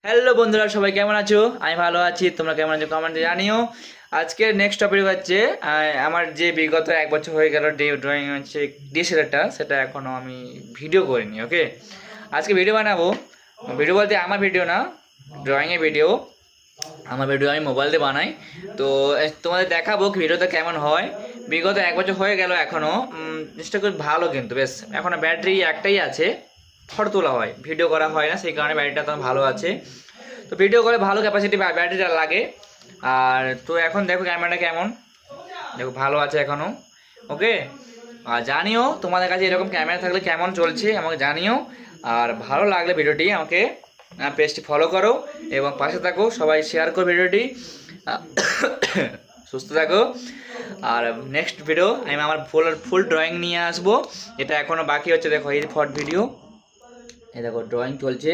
Hello বন্ধুরা, সবাই কেমন আছো? আমি ভালো আছি, তোমরা কেমন আছো কমেন্টে জানিও। আজকে নেক্সট টপিক হচ্ছে আমার যে বিগত এক বছর হয়ে গেল ড্রয়িং হচ্ছে ডিএসএলআরটা, সেটা এখনও আমি ভিডিও করিনি। ওকে, আজকে ভিডিও বানাবো। ভিডিও বলতে আমার ভিডিও না, ড্রয়িংয়ের ভিডিও। আমার ভিডিও আমি মোবাইল দিয়ে বানাই। তো তোমাদের দেখাবো ভিডিওটা কেমন হয়। বিগত এক বছর হয়ে গেল, এখনও জিনিসটা খুব ভালো, কিন্তু বেশ এখনও ব্যাটারি একটাই আছে, ফটো তোলা হয়, ভিডিও করা হয় না, সেই কারণে ব্যাটারিটা তো ভালো আছে। তো ভিডিও করে ভালো ক্যাপাসিটি ব্যাটারিটা লাগে। আর তো এখন দেখো ক্যামেরাটা কেমন, দেখো ভালো আছে এখনও। ওকে, আর জানিও তোমাদের কাছে এরকম ক্যামেরা থাকলে কেমন চলছে আমাকে জানিও। আর ভালো লাগলে ভিডিওটি আমাকে পেজটি ফলো করো এবং পাশে থাকো, সবাই শেয়ার করো ভিডিওটি। আহ, সুস্থ থাকো। আর নেক্সট ভিডিও আমি আমার ফুল ড্রয়িং নিয়ে আসবো। এটা এখনও বাকি হচ্ছে, দেখো এই ফট ভিডিও, এই দেখো ড্রয়িং চলছে।